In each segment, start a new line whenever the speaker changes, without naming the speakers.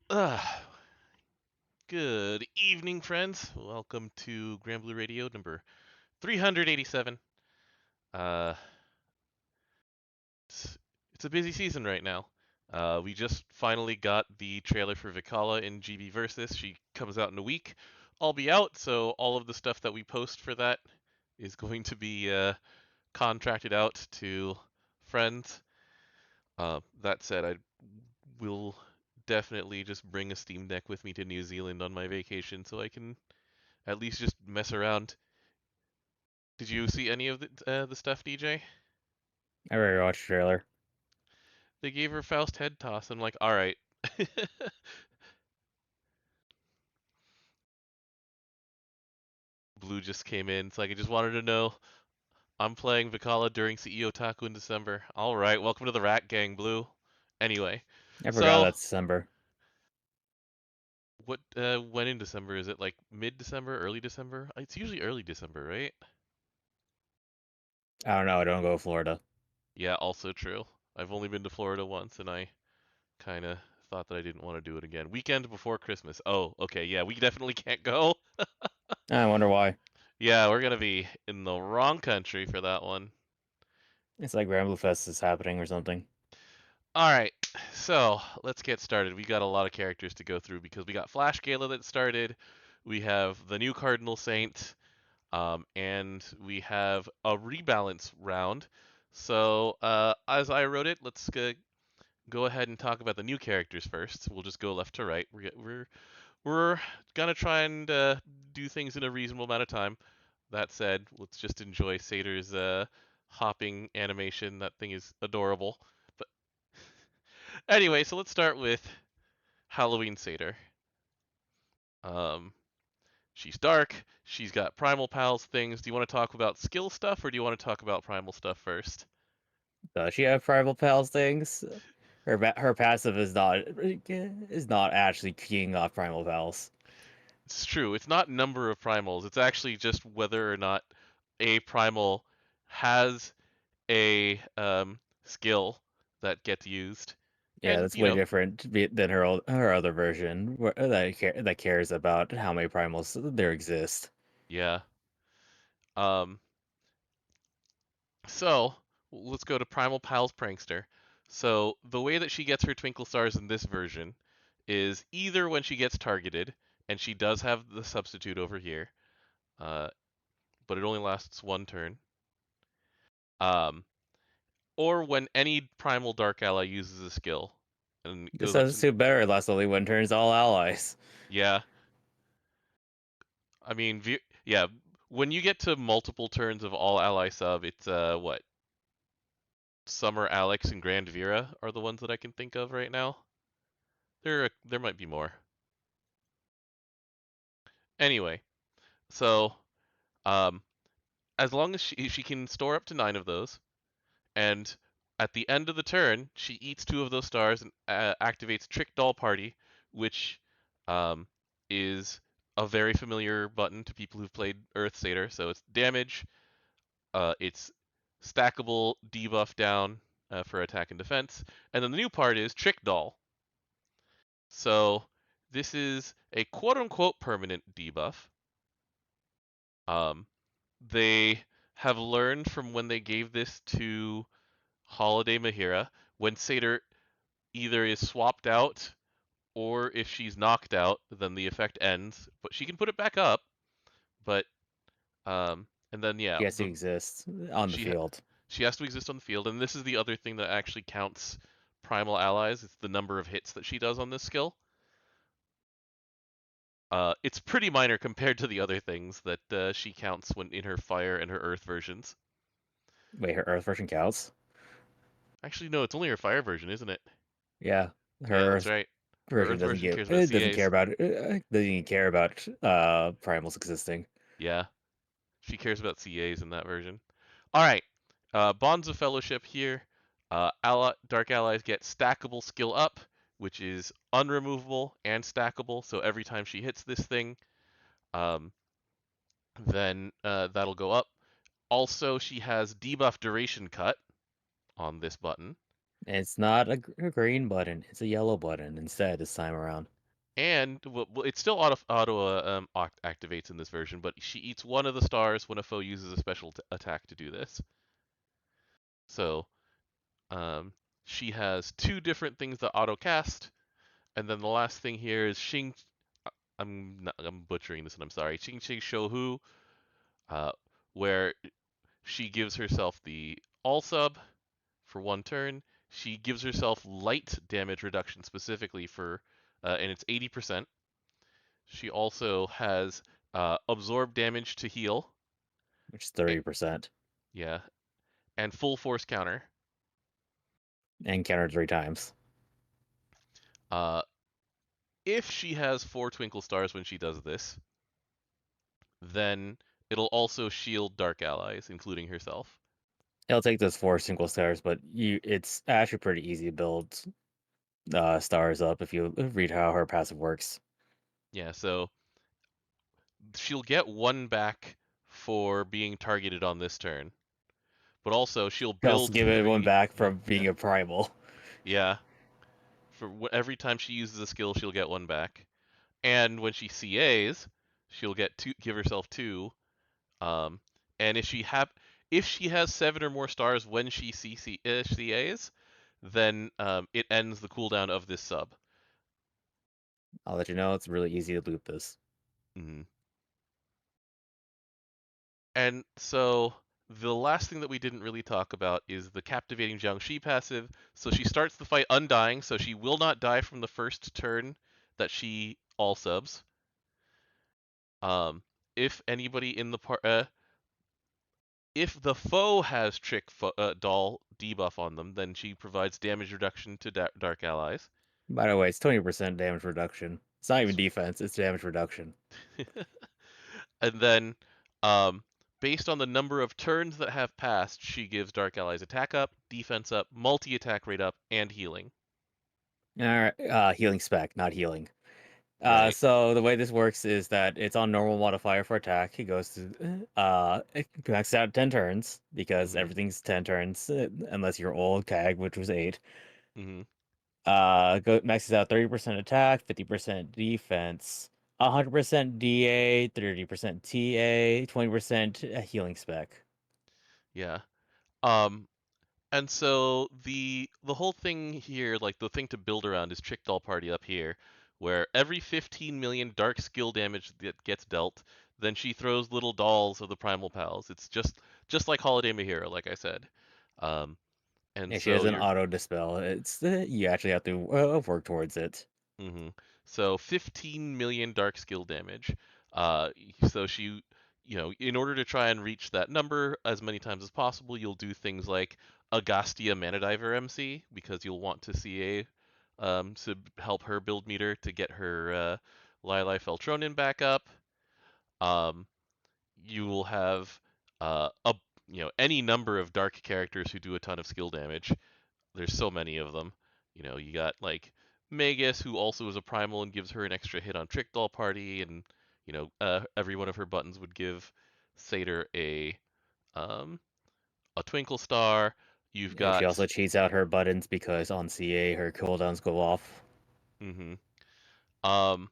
Uh, Good evening, friends. Welcome to Granblue Radio number 387. Uh, it's, it's a busy season right now. We just finally got the trailer for Vikala in GB Versus. She comes out in a week. I'll be out, so all of the stuff that we post for that is going to be contracted out to friends. That said, I will definitely just bring a Steam Deck with me to New Zealand on my vacation so I can at least just mess around. Did you see any of the stuff, DJ?
I already watched the trailer.
They gave her Faust head toss. I'm like, all right. Blue just came in. It's like I just wanted to know. I'm playing Vikala during CEO Taku in December. All right, welcome to the Rat Gang, Blue. Anyway,
I forgot
so
that's December.
what? When in December is it? Like mid-December, early December? It's usually early December, right?
I don't know. I don't go to Florida.
Yeah, also true. I've only been to Florida once, and I kind of thought that I didn't want to do it again. Weekend before Christmas. Oh, okay, yeah, we definitely can't go.
I wonder why.
Yeah, we're gonna be in the wrong country for that one.
It's like Granblue Fest is happening or something.
All right, so let's get started. We got a lot of characters to go through because we got Flash Gala that started. We have the new Cardinal Saint, and we have a rebalance round. So, as I wrote it, let's go ahead and talk about the new characters first. We'll just go left to right. We're gonna try and do things in a reasonable amount of time. That said, let's just enjoy Satyr's hopping animation. That thing is adorable. But anyway, so let's start with Halloween Satyr. Um, she's dark. She's got Primal Pals things. Do you want to talk about skill stuff or do you want to talk about Primal stuff first?
Does she have Primal Pals things? Her passive is not actually keying off Primal Pals.
It's true. It's not number of primals. It's actually just whether or not a primal has a skill that gets used.
Yeah,
And,
that's way different than her other version that cares about how many primals there exist.
yeah. Um, so let's go to Primal Pals Prankster. So the way that she gets her Twinkle Stars in this version is either when she gets targeted, and she does have the substitute over here, uh, but it only lasts one turn. Um, or when any Primal Dark ally uses a skill and
This
goes up
doesn't
to
suit better. It lasts only one turns all allies.
yeah. I mean, yeah. When you get to multiple turns of all ally sub, it's what Summer, Alex, and Grand Vera are the ones that I can think of right now. There might be more. Anyway, so um, as long as she can store up to 9 of those, and at the end of the turn she eats 2 of those stars and activates Trick Doll Party, which um, is a very familiar button to people who've played Earth Satyr. So it's damage, it's stackable debuff down for attack and defense, and then the new part is Trick Doll. So this is a quote unquote permanent debuff. Um, they have learned from when they gave this to Holiday Mahira, when Satyr either is swapped out or if she's knocked out, then the effect ends. But she can put it back up. But and then yeah,
She has to exist on the
she
field.
she has to exist on the field. And this is the other thing that actually counts primal allies. It's the number of hits that she does on this skill. It's pretty minor compared to the other things that she counts when in her fire and her earth versions.
Wait, her Earth version counts?
Actually, no, it's only her fire version, isn't it?
Yeah,
Yeah,
her
that's
Earth
right. Her
version
earth
doesn't
version
get
cares about
it doesn't care
CAs.
about doesn't even care about primals existing.
Yeah, she cares about CAs in that version. All right, Bonds of Fellowship here. Dark allies get stackable skill up, which is unremovable and stackable. So every time she hits this thing, um, then that'll go up. Also, she has debuff duration cut on this button.
And it's not a green button; it's a yellow button instead this time around.
And it still activates in this version, but she eats one of the stars when a foe uses a special attack to do this. So um, she has two different things that auto cast, and then the last thing here is Xing. I'm butchering this, and I'm sorry. Xing Xing Shouhu, uh, where she gives herself the all sub for one turn. She gives herself light damage reduction specifically and it's 80%. She also has absorb damage to heal.
which is
eh,
30%,
Yeah, and full force counter.
and countered 3 times.
Uh, if she has 4 twinkle stars when she does this, then it'll also shield dark allies, including herself.
It'll take those 4 single stars, but it's actually pretty easy to build stars up if you read how her passive works.
Yeah, so she'll get 1 back for being targeted on this turn, but also she'll
You also
build
give it one
3.
back
Yeah,
from
yeah,
being a primal.
yeah. For every time she uses a skill, she'll get 1 back. And when she CAs, she'll get 2, give herself 2. Um, and if she has 7 or more stars when she CAs, then it ends the cooldown of this sub.
I'll let you know, it's really easy to loop this.
Mhm. And so the last thing that we didn't really talk about is the captivating Jiangxi passive. So she starts the fight undying, so she will not die from the first turn that she all subs. Um, if anybody in the if the foe has doll debuff on them, then she provides damage reduction to dark allies.
By the way, it's 20% damage reduction. It's not even
That's
defense, it's damage reduction.
and then, um, based on the number of turns that have passed, she gives dark allies attack up, defense up, multi attack rate up, and healing.
Alright, healing spec, not healing.
Right.
So the way this works is that it's on normal modifier for attack. It goes to it maxes out 10 turns because
Mhm.
everything's 10 turns unless you're old CAG, which was 8.
Mhm.
Maxes out 30% attack, 50% defense, 100% DA, 30% TA, 20% healing spec.
Yeah. Um, and so the whole thing here, like the thing to build around, is Trick Doll Party up here, where every 15 million dark skill damage that gets dealt, then she throws little dolls of the Primal Pals. It's just like Holiday Mahira, like I said. Um, and
And she
so
has an
you're
auto dispel. It's you actually have to work towards it.
hmm So 15 million dark skill damage. Uh, so in order to try and reach that number as many times as possible, you'll do things like Agastya Manadiver MC because you'll want to CA to help her build meter to get her Lili Feltronin back up. Um, you will have any number of dark characters who do a ton of skill damage. There's so many of them. You got like Magus, who also is a primal and gives her an extra hit on Trick Doll Party, and every one of her buttons would give Satyr um, a Twinkle Star. You've
And she
got
also cheats out her buttons because on CA her cooldowns go off.
hmm um,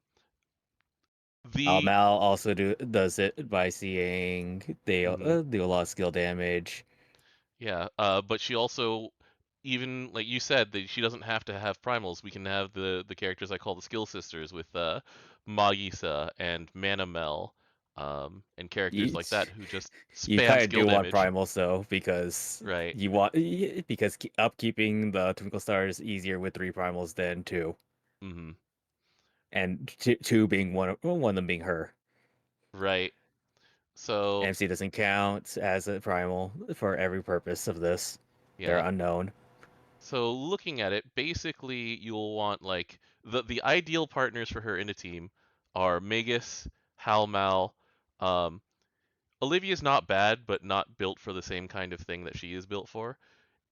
the
Mal also does it by seeing they
mhm,
do a lot of skill damage.
yeah, but she also, even like you said, that she doesn't have to have primals. We can have the characters I call the skill sisters with Magisa and Manamel, and characters
You,
like that who just
you
spam
kind of
skill
do want
damage.
primals though because
Right.
upkeeping the twinkle star is easier with 3 primals than 2,
hmm
and two being one of them being her.
Right. So
MC doesn't count as a primal for every purpose of this. They're
yeah.
unknown.
So looking at it, basically you'll want like the ideal partners for her in a team are Magus, Halmal. Um, Olivia's not bad, but not built for the same kind of thing that she is built for.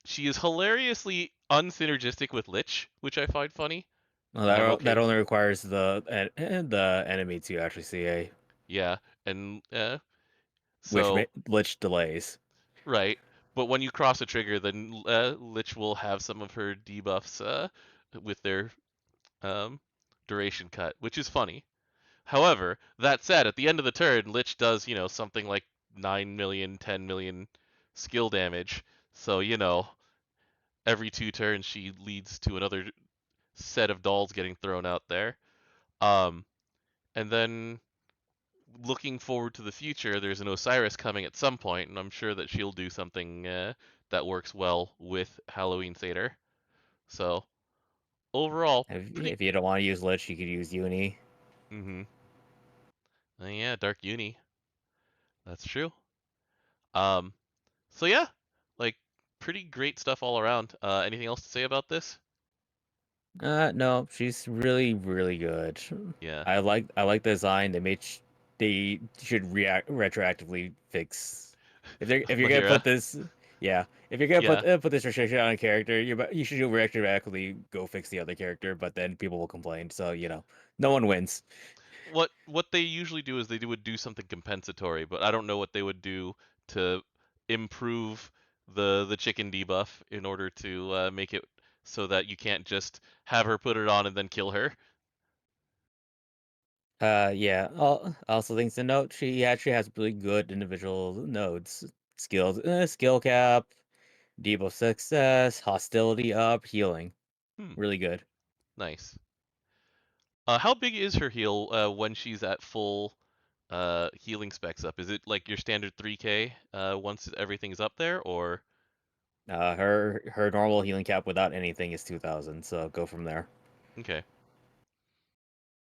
She is hilariously unsynergistic with Lich, which I find funny,
Well,
and I'm
that
okay.
only requires the enemy to actually CA,
Yeah, and
which
so
Lich delays.
right. But when you cross a trigger, then Lich will have some of her debuffs with their um, duration cut, which is funny. However, that said, at the end of the turn, Lich does, something like 9 million, 10 million skill damage. So, every 2 turns she leads to another set of dolls getting thrown out there. Um, and then looking forward to the future, there's an Osiris coming at some point, and I'm sure that she'll do something that works well with Halloween Satyr. So overall, pretty.
If you don't want to use Lich, you could use Uni.
Mm-hmm. Yeah, Dark Uni. That's true. Um, so yeah, like pretty great stuff all around. Anything else to say about this?
No, she's really, really good.
Yeah.
I like the design. They should react retroactively fix if you're gonna
Lahira.
put this, yeah, if you're gonna
Yeah.
put this restriction on a character, you should retroactively go fix the other character, but then people will complain. So no one wins.
What they usually do is would do something compensatory, but I don't know what they would do to improve the chicken debuff in order to make it so that you can't just have her put it on and then kill her.
Yeah. Also things to note, she actually has really good individual nodes, skills, skill cap, debuff success, hostility up, healing,
Hmm,
really good.
nice. How big is her heal when she's at full healing specs up? Is it like your standard 3K once everything's up there, or
Her normal healing cap without anything is 2,000, so go from there.
okay?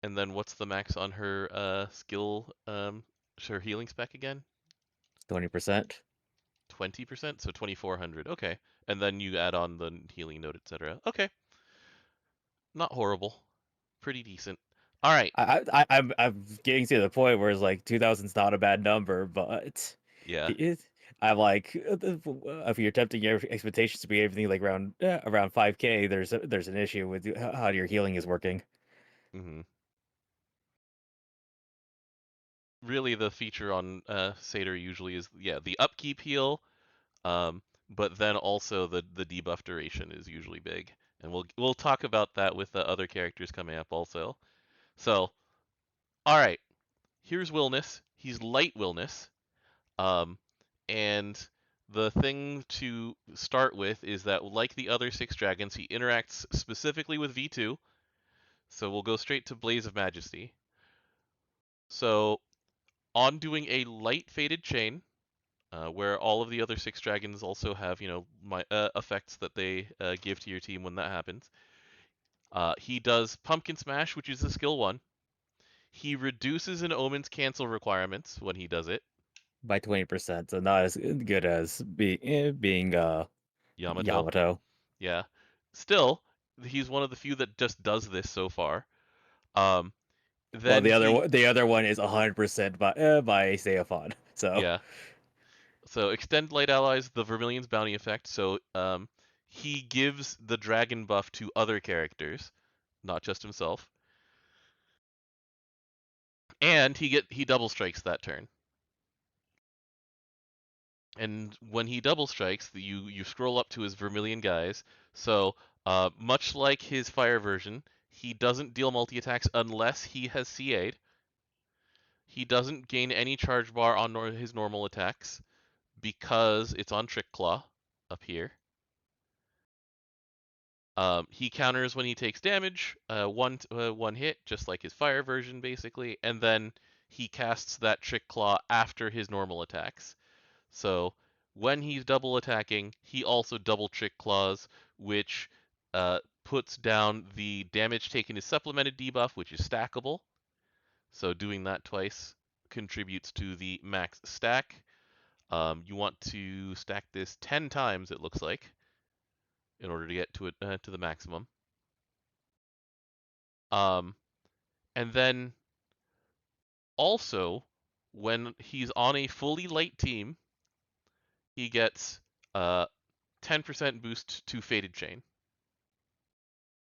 And then what's the max on her skill her healing spec again?
20%.
20%, so 2400. Okay. And then you add on the healing node, etc. Okay. Not horrible. Pretty decent. All right.
I'm getting to the point where it's like 2,000's not a bad number, but
Yeah.
it, I'm like, if you're tempting your expectations to be everything like around 5K, there's an issue with how your healing is working.
Hmm. Really, the feature on Satyr usually is the upkeep heal, but then also the debuff duration is usually big, and we'll talk about that with the other characters coming up also. So, all right, here's Wilnas. He's light Wilnas. Um, and the thing to start with is that, like the other six dragons, he interacts specifically with V2. So we'll go straight to Blaze of Majesty. So on doing a light faded chain, where all of the other six dragons also have, my effects that they give to your team when that happens. He does Pumpkin Smash, which is a skill one. He reduces an Omen's cancel requirements when he does it.
By 20%, so not as good as being
Yamato.
Yamato.
Yeah. Still, he's one of the few that just does this so far. Um,
Well,
then he,
the other one is 100% by Seophon. So
yeah. So extend light allies the Vermilion's bounty effect. So he gives the dragon buff to other characters, not just himself. And he double strikes that turn. And when he double strikes, you scroll up to his Vermilion guys. So much like his fire version, he doesn't deal multi attacks unless he has CA'd. He doesn't gain any charge bar on his normal attacks because it's on Trick Claw up here. He counters when he takes damage, one hit, just like his fire version, basically, and then he casts that Trick Claw after his normal attacks. So when he's double attacking, he also double Trick Claws, which puts down the damage taken is supplemented debuff, which is stackable. So doing that twice contributes to the max stack. You want to stack this 10 times, it looks like, in order to get to it to the maximum. Um, and then also, when he's on a fully light team, he gets 10% boost to Fated Chain.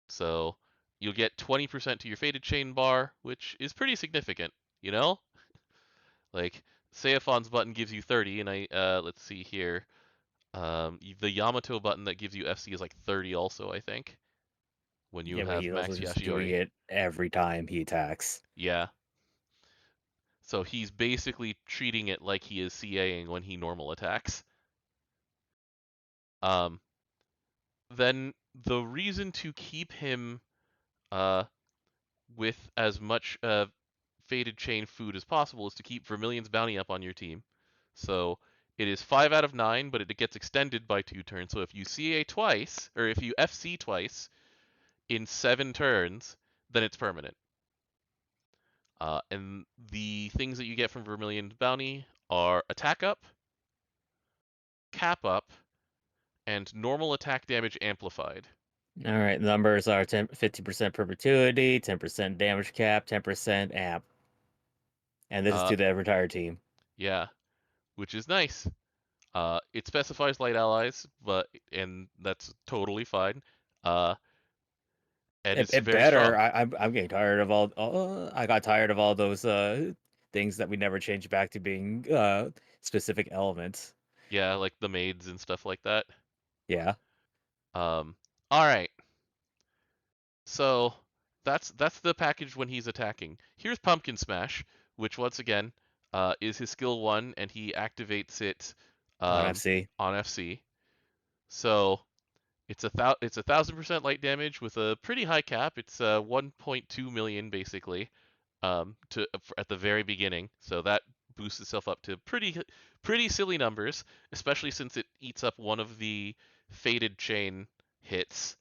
So you'll get 20% to your Fated Chain bar, which is pretty significant, you know? Like, Seophon's button gives you 30, and let's see here. The Yamato button that gives you FC is like 30 also, I think. when you
Yeah, but
have
he's also
Max
just doing
Yashiori.
it every time he attacks.
Yeah. So he's basically treating it like he is CAing when he normal attacks. Um, then the reason to keep him uh, with as much Fated Chain food as possible is to keep Vermilion's bounty up on your team. So it is 5 out of 9, but it gets extended by 2 turns. So if you CA twice, or if you FC twice in 7 turns, then it's permanent. And the things that you get from Vermilion's bounty are attack up, cap up, and normal attack damage amplified.
All right, numbers are 50% perpetuity, 10% damage cap, 10% amp, and this is
Uh,
to the entire team.
yeah, which is nice. It specifies light allies, and that's totally fine. Uh, and it's
It
very
better.
strong.
I'm getting tired of all. I got tired of all those things that we never changed back to being specific elements.
Yeah, like the maids and stuff like that.
Yeah,
Um, all right, so that's the package when he's attacking. Here's Pumpkin Smash, which once again is his skill 1, and he activates it
on
um,
FC.
on FC. So it's 1,000% light damage with a pretty high cap. It's 1.2 million basically at the very beginning. So that boosts itself up to pretty silly numbers, especially since it eats up one of the Fated Chain hits,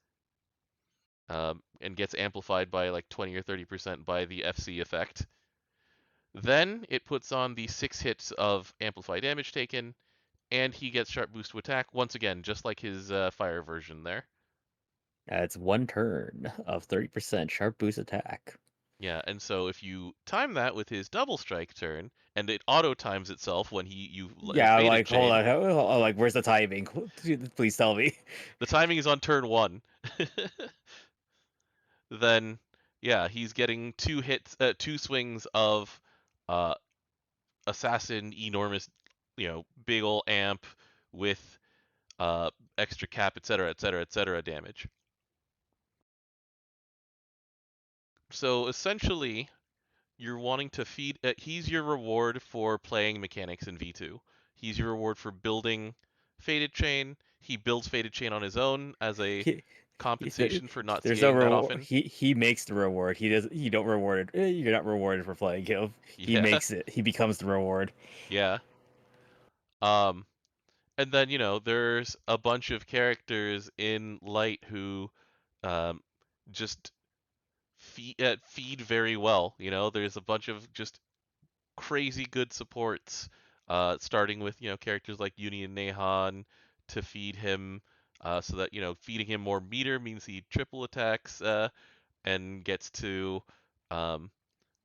and gets amplified by like 20 or 30% by the FC effect. Then it puts on the 6 hits of amplified damage taken, and he gets sharp boost to attack once again, just like his fire version there.
It's 1 turn of 30% sharp boost attack.
Yeah, and so if you time that with his double strike turn, and it auto times itself when you
Yeah,
Fated
like hold
Chain,
on, like where's the timing? Please tell me.
the timing is on turn 1. Then yeah, he's getting 2 swings of uh, assassin enormous, big ol' amp with uh, extra cap, etc., etc., etc. damage. So essentially, you're wanting to feed. He's your reward for playing mechanics in V2. He's your reward for building Fated Chain. He builds Fated Chain on his own as a
He,
compensation for not
there's no
CAing that
reward.
often.
He makes the reward. He does. You don't reward it. You're not rewarded for playing him. He
Yeah,
makes it. He becomes the reward.
yeah. Um, and then there's a bunch of characters in Light who um, just feed very well. There's a bunch of just crazy good supports, starting with characters like Uni and Nehan to feed him, so that feeding him more meter means he triple attacks and gets to um,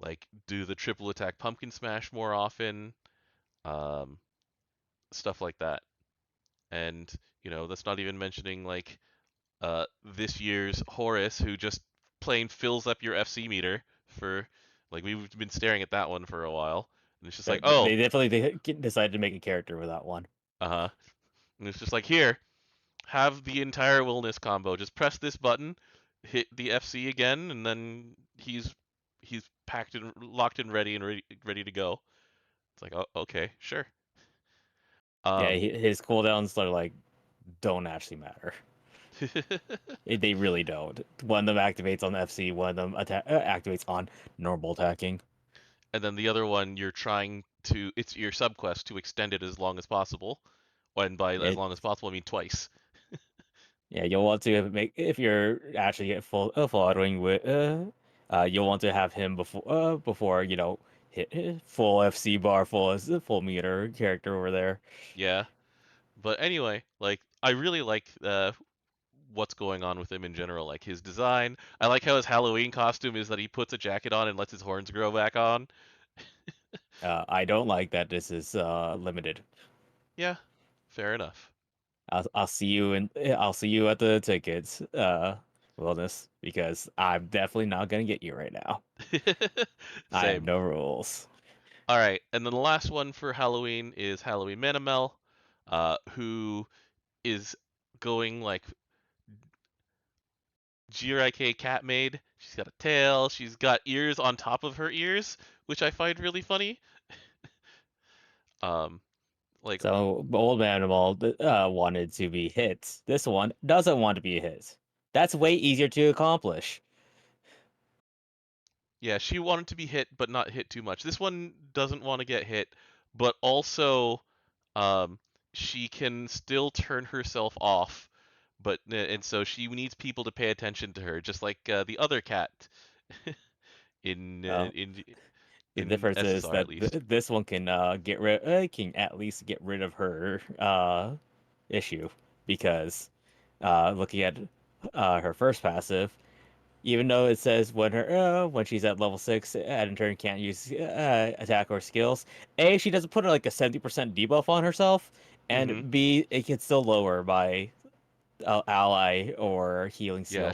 like do the triple attack pumpkin smash more often, um, stuff like that. And that's not even mentioning like this year's Horus, who just plain fills up your FC meter for like we've been staring at that one for a while, and it's just like, oh,
They definitely decided to make a character with that one.
uh-huh. And it's just like, here, have the entire Wilnas combo. Just press this button, hit the FC again, and then he's packed and locked and ready to go. It's like, oh, okay, sure.
Yeah,
Um,
his cooldowns are like don't actually matter. They really don't. One of them activates on FC. One of them activates on normal attacking.
and then the other one, you're trying to it's your subquest to extend it as long as possible. And by as
It
long as possible, I mean twice.
Yeah, you'll want to make if you're actually get full autoing with you'll want to have him before hit full FC bar full meter character over there.
Yeah. But anyway, like I really like what's going on with him in general, like his design. I like how his Halloween costume is that he puts a jacket on and lets his horns grow back on.
I don't like that this is limited.
Yeah, fair enough.
I'll see you at the tickets wilderness because I'm definitely not gonna get you right now. I have
Same.
no rules.
All right, and then the last one for Halloween is Halloween Manamel, who is going like Jiraiya cat maid. She's got a tail. She's got ears on top of her ears, which I find really funny. Um, like
So old Manamel wanted to be hit. This one doesn't want to be hit. That's way easier to accomplish.
yeah, she wanted to be hit, but not hit too much. This one doesn't want to get hit, but also, um, she can still turn herself off. But and so she needs people to pay attention to her, just like the other cat in uh,
Uh,
in
the
in
difference is
SSR
that
at least.
this one can can at least get rid of her issue because looking at her first passive, even though it says when she's at level 6 and in turn can't use attack or skills, A, she doesn't put like a 70% debuff on herself,
Hmm.
and B, it can still lower by ally or healing
Yeah,
skill for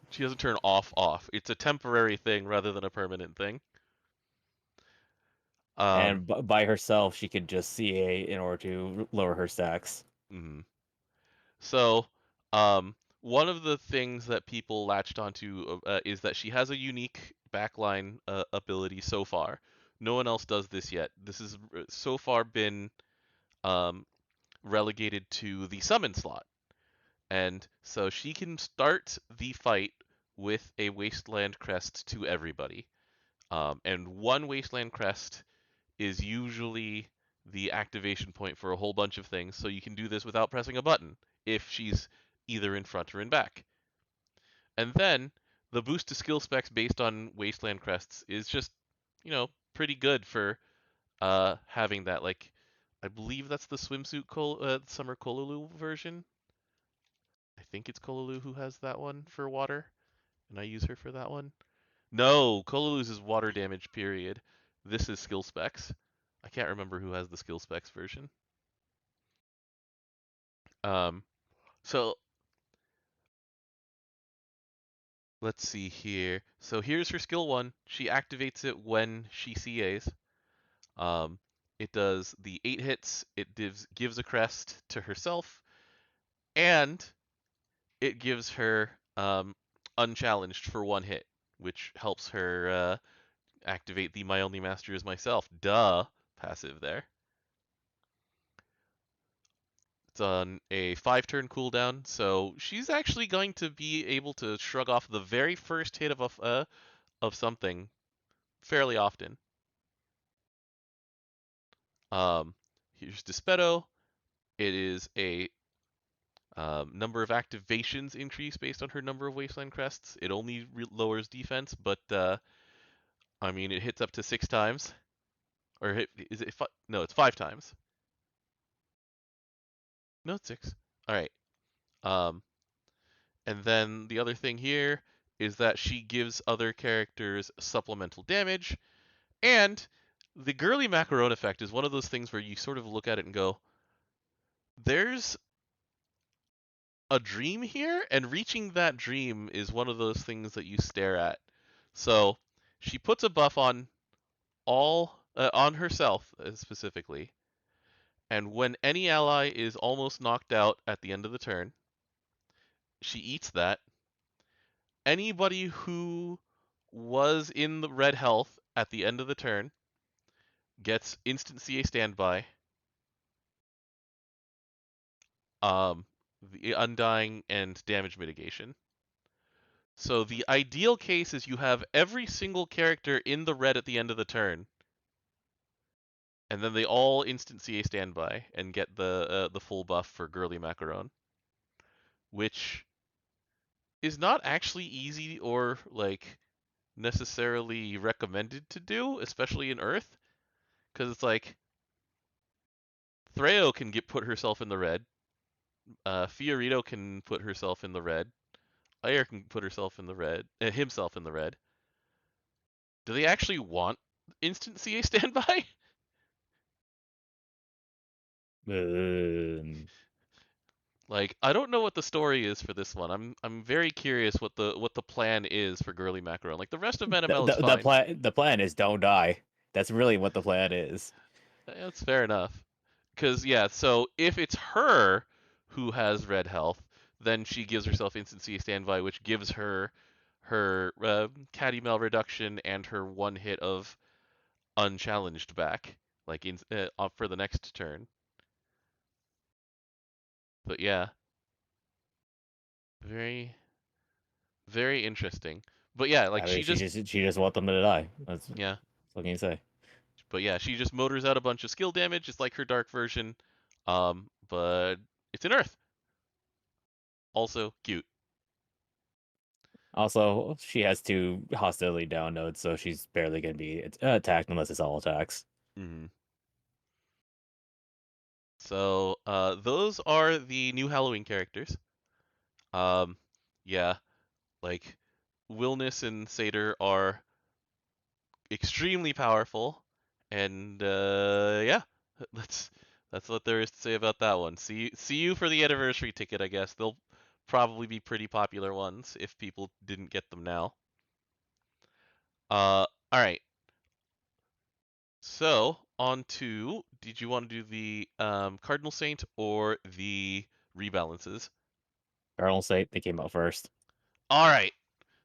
she doesn't turn off. It's a temporary thing rather than a permanent thing. Um,
and by herself she could just CA in order to lower her stacks.
mhm. So, um, one of the things that people latched onto is that she has a unique backline ability so far. No one else does this yet. This has so far been um, relegated to the summon slot. And so she can start the fight with a Wasteland Crest to everybody. And one Wasteland Crest is usually the activation point for a whole bunch of things, so you can do this without pressing a button if she's either in front or in back. And then the boost to skill specs based on Wasteland Crests is just, pretty good for having that. Like, I believe that's the Summer Kololu version. I think it's Kololu who has that one for water, and I use her for that one. No, Kololu's is water damage, period. This is skill specs. I can't remember who has the skill specs version. Um, so let's see here. So here's her skill one. She activates it when she CAs. Um, it does the 8 hits. It gives a crest to herself, and it gives her unchallenged for 1 hit, which helps her activate the My Only Master is Myself. Duh, passive there. It's on a 5-turn cooldown, so she's actually going to be able to shrug off the very first hit of something fairly often. Um, Here's Despedo. It is a number of activations increase based on her number of Wasteland Crests. It only lowers defense, but I mean it hits up to 6 times. Or is it? No, it's 5 times. No, it's 6. All right. Um, and then the other thing here is that she gives other characters supplemental damage, and the girly macaron effect is one of those things where you sort of look at it and go, "There's a dream here," and reaching that dream is one of those things that you stare at. So she puts a buff on on herself specifically, and when any ally is almost knocked out at the end of the turn, she eats that. Anybody who was in the red health at the end of the turn gets instant CA standby, um, the undying, and damage mitigation. So the ideal case is you have every single character in the red at the end of the turn, and then they all instant CA standby and get the full buff for Girly Macaron, which is not actually easy or like necessarily recommended to do, especially in Earth, because it's like Threo can get put herself in the red, Fiorito can put herself in the red, Ayer can put herself in the red, himself in the red. Do they actually want instant CA standby?
Um,
Like, I don't know what the story is for this one. I'm very curious what the plan is for Girly Macaron. Like the rest of Manamel is fine.
the plan is don't die. That's really what the plan is.
That's fair enough. Because yeah, so if it's her who has red health, then she gives herself instant CA standby, which gives her her Caddy Mel reduction and her one hit of unchallenged back, like for the next turn. But yeah, very very interesting. But yeah, like
I mean,
she just
she just want them to die. That's
yeah.
what can you say?
But yeah, she just motors out a bunch of skill damage, just like her dark version. But it's in Earth. Also cute.
Also, she has two hostility down nodes, so she's barely gonna be attacked unless it's all attacks.
Mm-hmm. So those are the new Halloween characters. Um, yeah, like Wilnas and Satyr are extremely powerful, and yeah, that's that's what there is to say about that one. See you for the anniversary ticket, I guess. They'll probably be pretty popular ones if people didn't get them now. All right. So on to, did you want to do the Cardinal Saint or the rebalances?
Cardinal State, they came out first.
All right.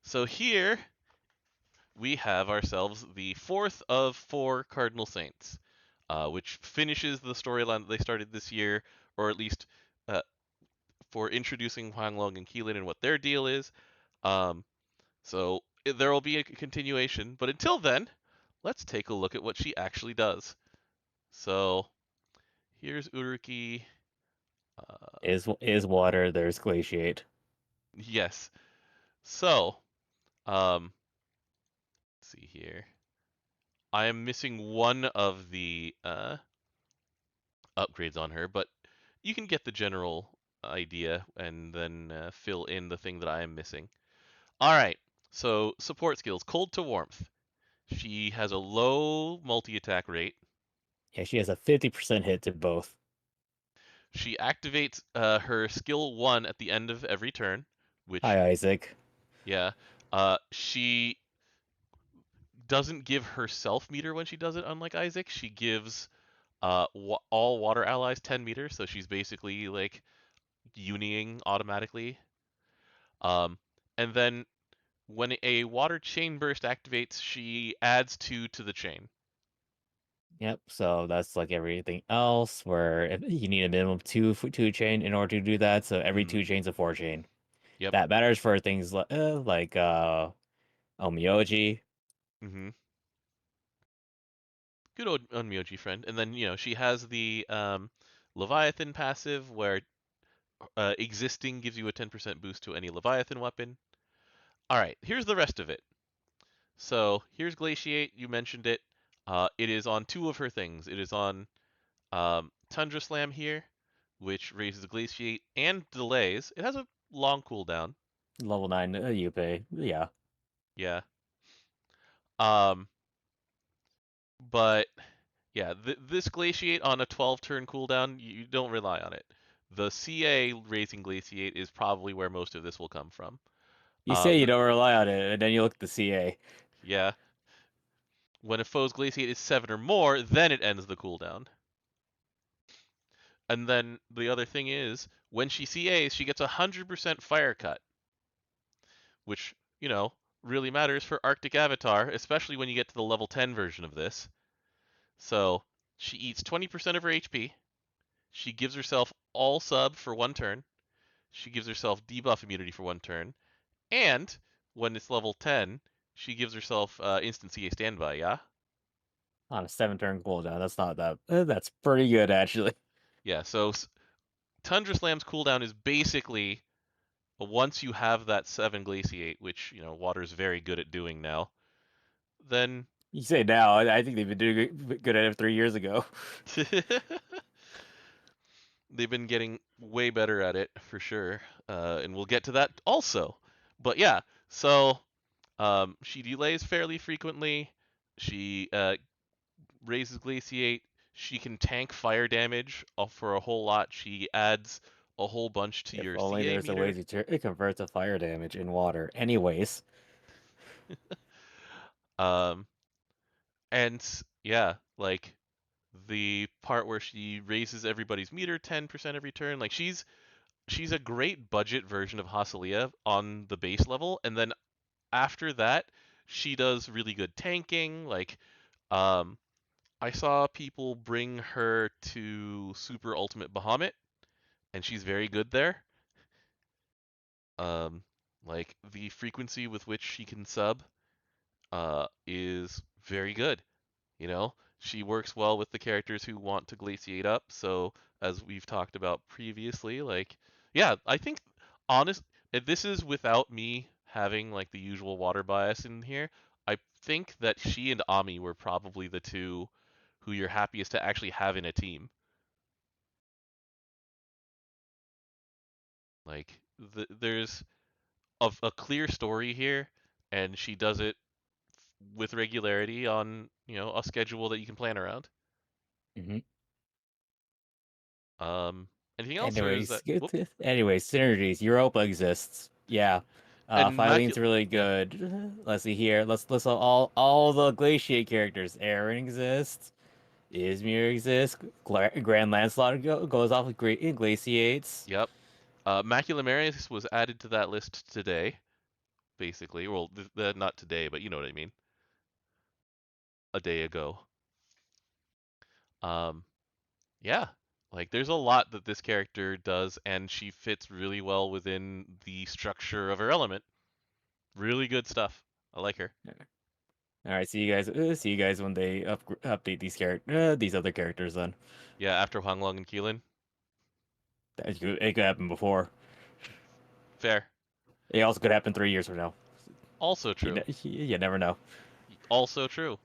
So here we have ourselves the fourth of four Cardinal Saints, which finishes the storyline that they started this year, or at least uh, for introducing Huang Long and Keelan and what their deal is. Um, so there will be a continuation, but until then, let's take a look at what she actually does. So here's Uruki.
Is water, there's glaciate.
Yes. So, um, let's see here. I am missing one of the upgrades on her, but you can get the general idea and then fill in the thing that I am missing. All right. So, support skills cold to warmth. She has a low multi attack rate.
Yeah, she has a 50% hit to both.
She activates her skill 1 at the end of every turn, which,
Hi, Isaac.
yeah. She doesn't give herself meter when she does it, unlike Isaac. She gives all water allies 10 meters, so she's basically like uniing automatically. Um, and then when a water chain burst activates, she adds 2 to the chain.
Yep, so that's like everything else, where you need a minimum of two chain in order to do that. So every
Mm-hmm.
two chain's a four chain.
Yep.
That matters for things like Omioji.
Mm-hmm. Good old Unmyoji friend. And then, she has the Leviathan passive where existing gives you a 10% boost to any Leviathan weapon. All right, here's the rest of it. So here's Glaciate. You mentioned it. It is on two of her things. It is on Tundra Slam here, which raises Glaciate and delays. It has a long cooldown.
Level 9 Yuppie. Yeah.
Yeah. Um, but yeah, this Glaciate on a 12 turn cooldown, you don't rely on it. The CA raising Glaciate is probably where most of this will come from.
You say you
The
don't rely on it, and then you look at the CA.
Yeah, when a foe's Glaciate is 7 or more, then it ends the cooldown. And then the other thing is, when she CAs, she gets 100% fire cut, which, really matters for Arctic Avatar, especially when you get to the level 10 version of this. So she eats 20% of her HP. She gives herself all sub for one turn. She gives herself debuff immunity for one turn. And when it's level 10, she gives herself instant CA standby, yeah?
On a 7 turn cooldown. That's not that. That's pretty good, actually.
Yeah, so Tundra Slam's cooldown is basically once you have that 7 Glaciate, which, Water's very good at doing now, then
You say now. I think they've been doing good at it 3 years ago.
they've been getting way better at it for sure, and we'll get to that also. But yeah, so she delays fairly frequently. She raises Glaciate. She can tank fire damage for a whole lot. She adds a whole bunch to
If
your
only
CA
there's a way
meter.
to convert to fire damage in water. Anyways,
Um, and yeah, like the part where she raises everybody's meter 10% every turn, like she's she's a great budget version of Hasalia on the base level, and then after that, she does really good tanking. Like, um, I saw people bring her to Super Ultimate Bahamut, and she's very good there. Um, like the frequency with which she can sub is very good. You know, she works well with the characters who want to glaciate up. So as we've talked about previously, like, yeah, I think honest, if this is without me having like the usual water bias in here. I think that she and Ami were probably the two who you're happiest to actually have in a team. Like, there's a clear story here, and she does it with regularity on a schedule that you can plan around.
Hmm.
Um, anything else, or is
Anyways,
that
good.
whoop?
Anyways, synergies. Europa exists. Yeah.
And
Filene's really
Yeah,
good. Let's see here. Let's list all the Glaciate characters. Aaron exists. Izmir exists. Grand Lancelot goes off with great Glaciates.
yep. Macula Marius was added to that list today, basically. Well, not today, but you know what I mean. A day ago. Um, yeah. Like, there's a lot that this character does, and she fits really well within the structure of her element. Really good stuff. I like her.
All right, see you guys. See you guys when they update these other characters. Then
Yeah, after Huang Long and Keelan.
it could happen before.
Fair.
It also could happen 3 years from now.
Also
You
true.
you never know.
Also true.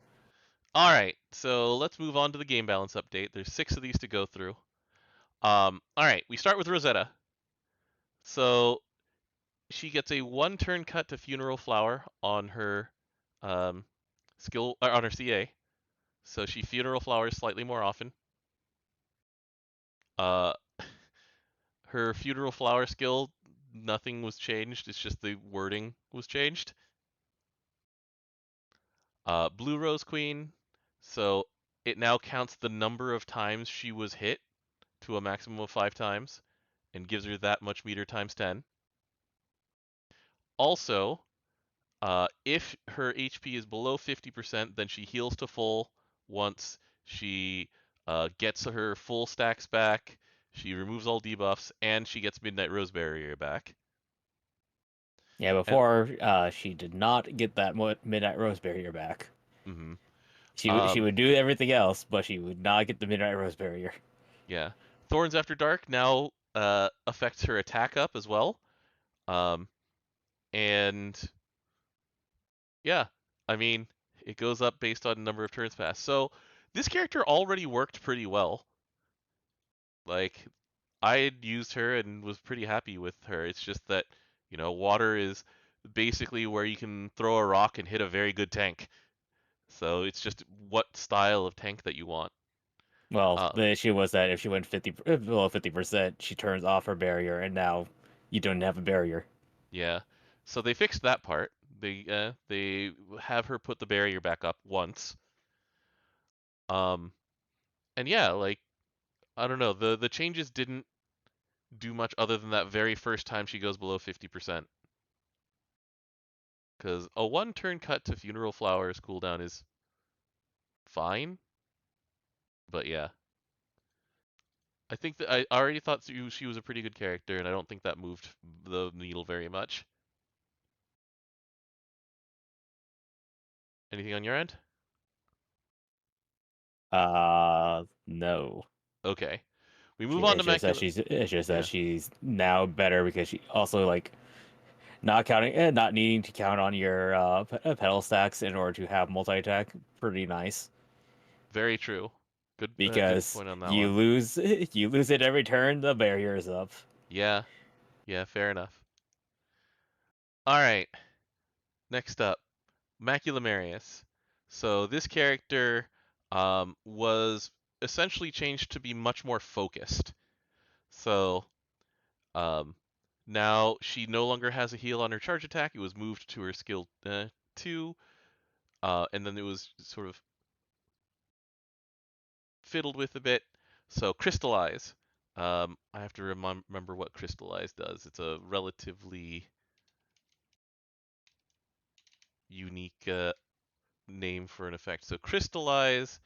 All right, so let's move on to the game balance update. There's 6 of these to go through. All right, we start with Rosetta. So she gets a 1 turn cut to Funeral Flower on her um, on her CA. So she Funeral Flowers slightly more often. Uh, her Funeral Flower skill, nothing was changed. It's just the wording was changed. Blue Rose Queen. So it now counts the number of times she was hit to a maximum of 5 times and gives her that much meter times 10. Also, if her HP is below 50%, then she heals to full once she gets her full stacks back, she removes all debuffs, and she gets Midnight Rose Barrier back.
Yeah,
And
before she did not get that Midnight Rose Barrier back.
mhm.
She
um,
would do everything else, but she would not get the Midnight Rose Barrier.
yeah, Thorns After Dark now affects her attack up as well. Um, and yeah, I mean, it goes up based on number of turns passed. So this character already worked pretty well. Like, I had used her and was pretty happy with her. It's just that, water is basically where you can throw a rock and hit a very good tank. So it's just what style of tank that you want.
Well,
Uh,
the issue was that if she went 50 below 50%, she turns off her barrier, and now you don't have a barrier.
yeah. So they fixed that part. They have her put the barrier back up once. Um, and yeah, like, I don't know, the changes didn't do much other than that very first time she goes below 50%. Because a 1 turn cut to Funeral Flowers cooldown is fine, but yeah. I think that I already thought she was a pretty good character, and I don't think that moved the needle very much. Anything on your end?
No.
Okay. We move
She,
on to Macula.
it's just that
Yeah,
she's now better because she also like not needing to count on your pedal stacks in order to have multi attack. Pretty nice
very true. Good
because
point on that
you
one.
lose you lose it every turn. The barrier is up.
Yeah, yeah, fair enough. All right, next up, Macula Marius. So this character was essentially changed to be much more focused. So Um, now she no longer has a heal on her charge attack. It was moved to her skill 2, and then it was sort of fiddled with a bit. So crystallize. I have to remember what crystallize does. It's a relatively unique name for an effect. So crystallize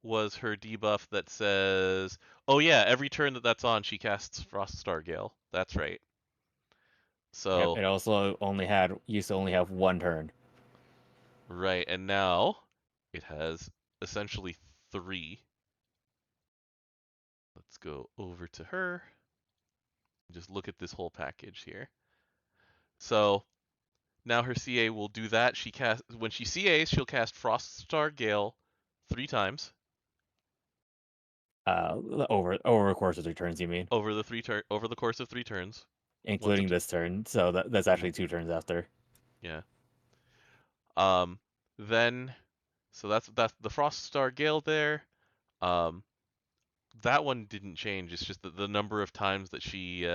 was her debuff that says, oh yeah, every turn that that's on, she casts Frost Star Gale. That's right.
Yep.
So
It also only had used to only have one turn.
right, and now it has essentially three. Let's go over to her. Just look at this whole package here. So now her CA will do that. She cast when she CAs, she'll cast Frost Star Gale 3 times
Over the course of 3 turns, you mean,
over the course of 3 turns. Once
including
it,
this turn. So that's actually
mhm,
2 turns after.
yeah. Um, then so that's the Frost Star Gale there. Um, that one didn't change. It's just that the number of times that she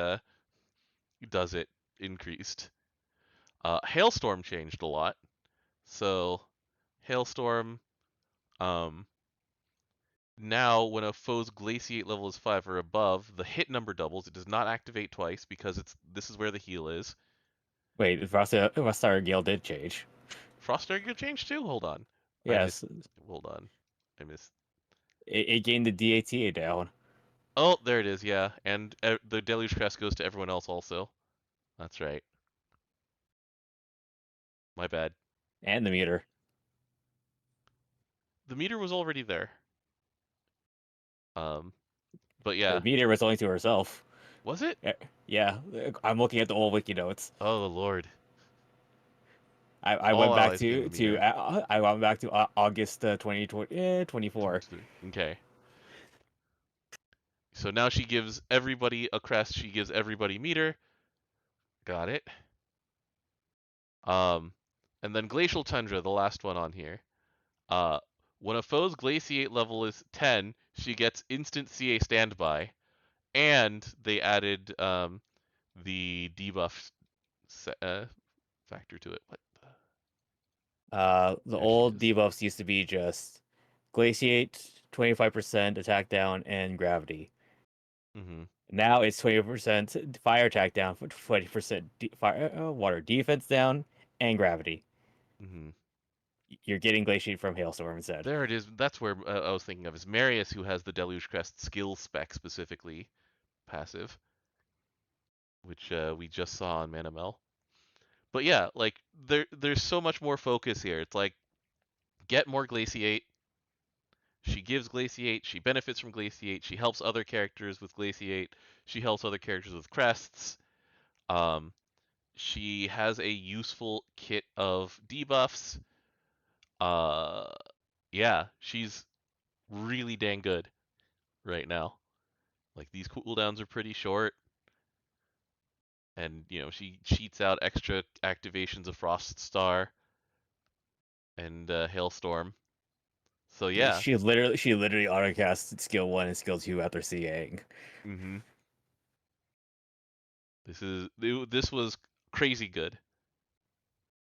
does it increased. Hailstorm changed a lot. So Hailstorm, um, now when a foe's glaciate level is 5 or above, the hit number doubles. It does not activate twice because this is where the heal is.
Wait, Rostar Gale did change.
Frost Dagger changed too. Hold on, I missed.
Yes,
Hold on, I missed.
it gained the DATA down
Oh, there it is. Yeah, and the Deluge Crest goes to everyone else also. That's right. My bad.
and the meter.
The meter was already there. Um, but
The
yeah,
meter was only to herself.
was it?
Yeah, I'm looking at the old wiki notes.
Oh Lord.
I
All
went back
allies gain the
to
meter.
I went back to August 2020, 24.
23. Okay. So now she gives everybody a crest. She gives everybody meter. Got it. Um, and then Glacial Tundra, the last one on here. Uh, when a foe's glaciate level is 10, she gets instant CA standby, and they added the debuff factor to it. What?
The
There she
old
is.
debuffs used to be just glaciate, 25% attack down, and gravity.
Mm-hmm.
Now it's 20% fire attack down, 20% fire water defense down, and gravity.
Mm-hmm.
You're getting glaciate from hailstorm instead.
There it is. That's where I was thinking of. Is Marius who has the Deluge Crest skill spec specifically passive, which we just saw on Manamel. But yeah, like there's so much more focus here. It's like get more glaciate. She gives glaciate. She benefits from glaciate. She helps other characters with glaciate. She helps other characters with crests. Um, she has a useful kit of debuffs. Uh, yeah, she's really dang good right now. Like these cooldowns are pretty short, and she cheats out extra activations of Frost Star and Hailstorm. So yeah.
She literally autocast skill 1 and skill 2 after CAing.
Mm-hmm. This was crazy good,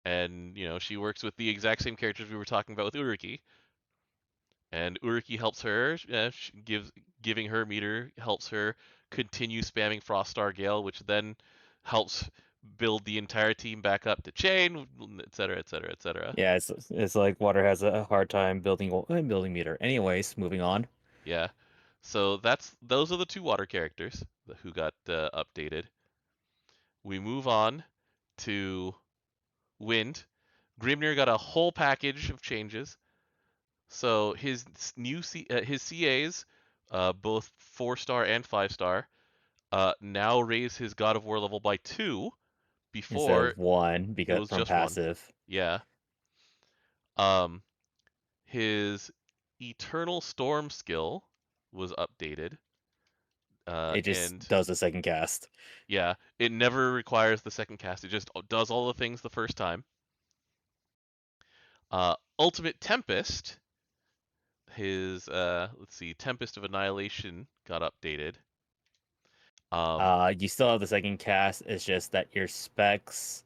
and she works with the exact same characters we were talking about with Uriki, and Uriki helps her. Giving her meter helps her continue spamming Froststar Gale, which then helps build the entire team back up to chain, etc., etc., etc.
Yeah, it's like water has a hard time building meter. Anyways, moving on.
Yeah. So those are the two water characters who got updated. We move on to Wind. Grimnir got a whole package of changes. So his CAs, both 4-star and 5-star, now raise his God of War level by 2.
Instead
Before
of 1
it
because
was
from
just 1.
passive.
Yeah. Um, his Eternal Storm skill was updated,
It just
and
does a second cast.
yeah, it never requires the second cast. It just does all the things the first time. Ultimate Tempest, his let's see, Tempest of Annihilation got updated. Um,
You still have the second cast. It's just that your specs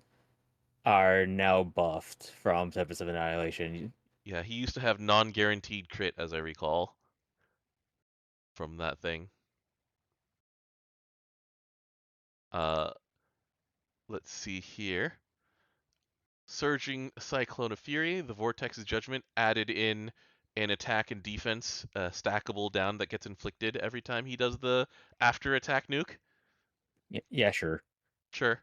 are now buffed from Tempest of Annihilation.
yeah, he used to have non-guaranteed crit, as I recall, from that thing. Uh, let's see here. Surging Cyclone of Fury, the Vortex's Judgment added in an attack and defense stackable down that gets inflicted every time he does the after attack nuke.
Yeah, sure.
Sure.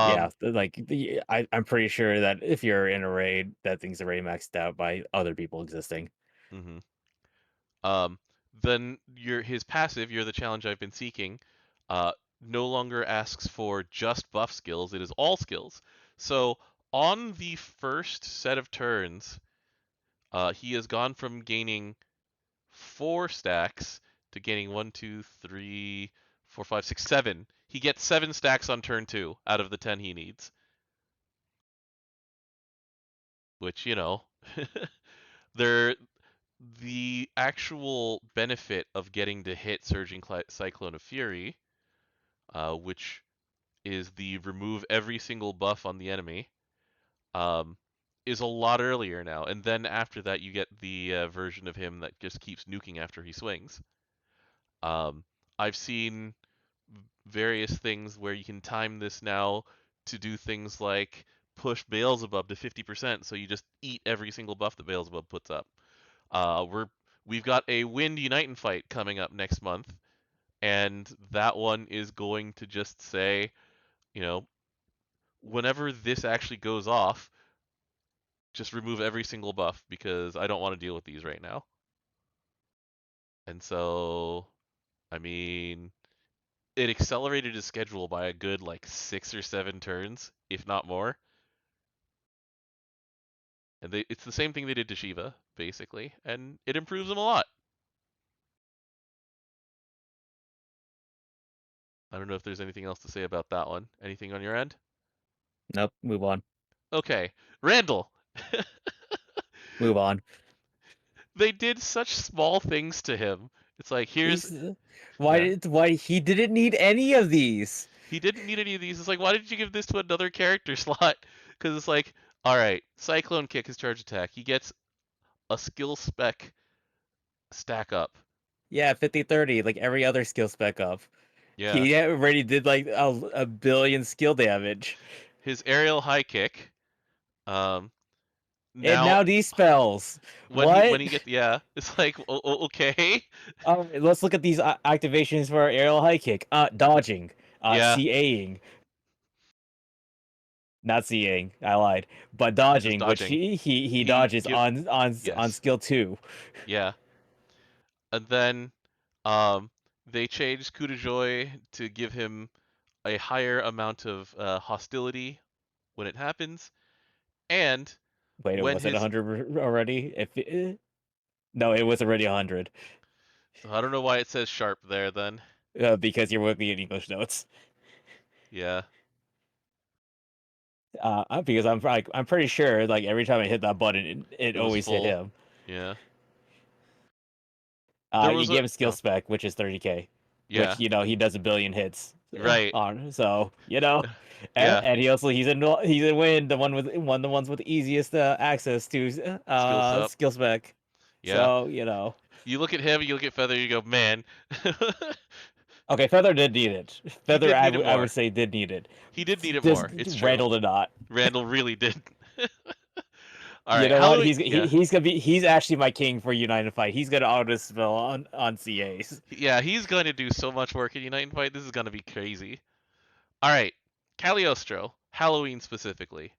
Yeah,
Um,
I'm pretty sure that if you're in a raid, that thing's already maxed out by other people existing.
mhm. Um, then his passive, you're the challenge I've been seeking, uh, no longer asks for just buff skills. It is all skills. So on the first set of turns, he has gone from gaining 4 stacks to gaining 1, 2, 3, 4, 5, 6, 7. He gets 7 stacks on turn 2 out of the 10 he needs, which they're the actual benefit of getting to hit Surging Cyclone of Fury, which is the remove every single buff on the enemy, um, is a lot earlier now. And then after that, you get the version of him that just keeps nuking after he swings. Um, I've seen various things where you can time this now to do things like push Beelzebub to 50%, so you just eat every single buff that Beelzebub puts up. We've got a Wind Unite and fight coming up next month, and that one is going to just say, you know, whenever this actually goes off, just remove every single buff because I don't want to deal with these right now. And so, I mean, it accelerated his schedule by a good like 6 or 7 turns, if not more. And it's the same thing they did to Shiva, basically, and it improves him a lot. I don't know if there's anything else to say about that one. Anything on your end?
Nope, move on.
Okay, Randall.
Move on.
They did such small things to him. It's like here's
He's
yeah.
why he didn't need any of these.
He didn't need any of these. It's like why did you give this to another character slot? Because it's like, all right, Cyclone Kick is charge attack. He gets a skill spec stack up.
Yeah, 50/30, like every other skill spec up.
Yeah.
He already did like a billion skill damage.
His aerial high kick. Um,
And
now
now these spells.
when
What?
he gets yeah, it's like okay.
All right, let's look at these activations for aerial high kick. Dodging,
Yeah,
CAing, not CAing. I lied. But
just
dodging, which
dodging.
he
He
dodges
give
on
yes.
skill 2.
Yeah. And then um they changed Coup de Joy to give him a higher amount of hostility when it happens, and
Wait, it
when
was it
his
100 already? No, it was already 100.
so I don't know why it says sharp there then.
Because you're looking at English notes.
Yeah,
Because I'm pretty sure like every time I hit that button, it
it was
always hit
full.
him.
Yeah. There
You
was a
give him skill spec, which is 30k, which
yeah,
he does a billion hits
right.
on. So
Yeah,
and he's in Win, the ones with the easiest access to
skills up.
skill spec.
Yeah.
So
You look at him, you look at Feather, you go, "Man."
okay, Feather did need it.
He
Feather,
did need it
I would
more.
say did need it.
He did need it
Just
more. It's true.
Randall did not.
Randall really did. All
You
right,
know what?
Halloween. Yeah.
He's actually my king for United Fight. He's gonna auto spell on CAs.
Yeah, he's going to do so much work in Unite and Fight. This is going to be crazy. All right, Cagliostro, Halloween specifically.